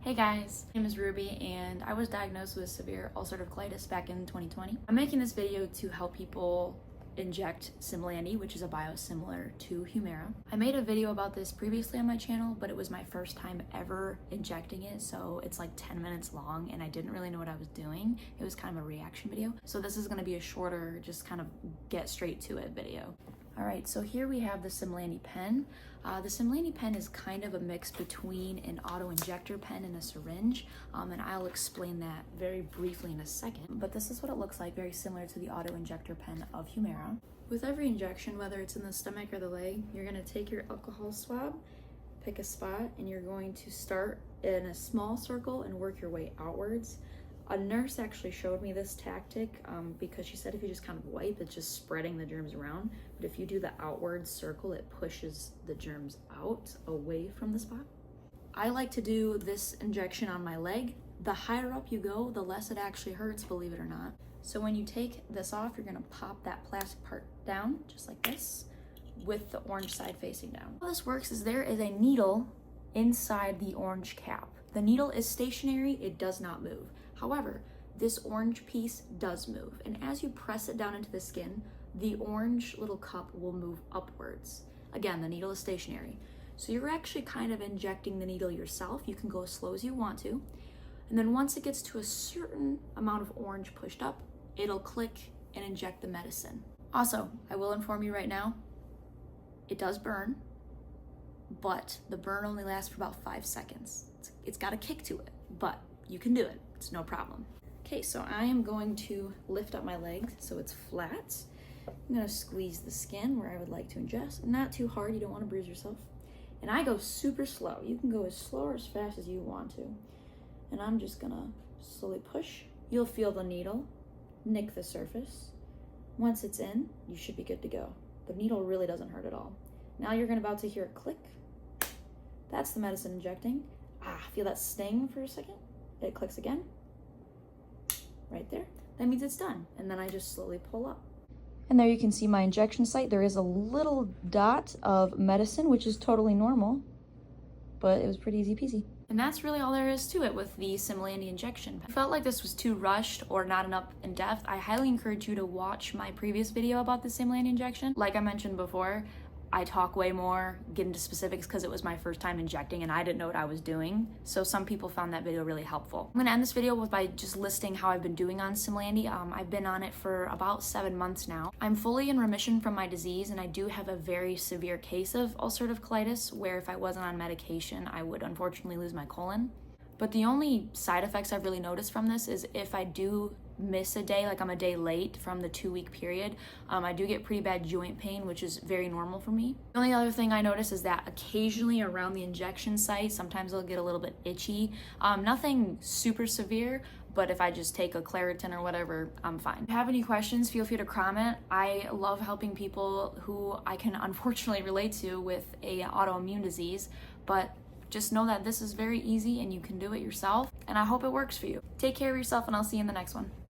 Hey guys, my name is Ruby and I was diagnosed with severe ulcerative colitis back in 2020. I'm making this video to help people inject Simlandi, which is a biosimilar to Humira. I made a video about this previously on my channel, but it was my first time ever injecting it, so it's like 10 minutes long and I didn't really know what I was doing. It was kind of a reaction video. So this is gonna be a shorter, just kind of get straight to it video. All right, so here we have the Simlandi pen. The Simlandi pen is kind of a mix between an auto-injector pen and a syringe, and I'll explain that very briefly in a second. But this is what it looks like, very similar to the auto-injector pen of Humira. With every injection, whether it's in the stomach or the leg, you're gonna take your alcohol swab, pick a spot, and you're going to start in a small circle and work your way outwards. A nurse actually showed me this tactic because she said if you just kind of wipe, it's just spreading the germs around. But if you do the outward circle, it pushes the germs out away from the spot. I like to do this injection on my leg. The higher up you go, the less it actually hurts, believe it or not. So when you take this off, you're gonna pop that plastic part down, just like this, with the orange side facing down. How this works is there is a needle inside the orange cap. The needle is stationary, it does not move. However, this orange piece does move, and as you press it down into the skin, the orange little cup will move upwards. Again, the needle is stationary. So you're actually kind of injecting the needle yourself. You can go as slow as you want to. And then once it gets to a certain amount of orange pushed up, it'll click and inject the medicine. Also, I will inform you right now, it does burn, but the burn only lasts for about 5 seconds. It's got a kick to it, but you can do it. It's no problem. Okay, so I am going to lift up my leg so it's flat. I'm gonna squeeze the skin where I would like to ingest. Not too hard, you don't want to bruise yourself. And I go super slow. You can go as slow or as fast as you want to. And I'm just gonna slowly push. You'll feel the needle nick the surface. Once it's in, you should be good to go. The needle really doesn't hurt at all. Now you're about to hear a click. That's the medicine injecting. Feel that sting for a second? It clicks again, right there. That means it's done. And then I just slowly pull up. And there you can see my injection site. There is a little dot of medicine, which is totally normal, but it was pretty easy peasy. And that's really all there is to it with the Simlandi injection. If you felt like this was too rushed or not enough in depth, I highly encourage you to watch my previous video about the Simlandi injection. Like I mentioned before, I talk way more, get into specifics because it was my first time injecting and I didn't know what I was doing. So some people found that video really helpful. I'm gonna end this video by just listing how I've been doing on Simlandi. I've been on it for about 7 months now. I'm fully in remission from my disease and I do have a very severe case of ulcerative colitis where if I wasn't on medication, I would unfortunately lose my colon. But the only side effects I've really noticed from this is if I do miss a day, like I'm a day late from the 2-week period, I do get pretty bad joint pain, which is very normal for me. The only other thing I notice is that occasionally around the injection site, sometimes it'll get a little bit itchy. Nothing super severe, but if I just take a Claritin or whatever, I'm fine. If you have any questions, feel free to comment. I love helping people who I can unfortunately relate to with a autoimmune disease, but just know that this is very easy and you can do it yourself, and I hope it works for you. Take care of yourself and I'll see you in the next one.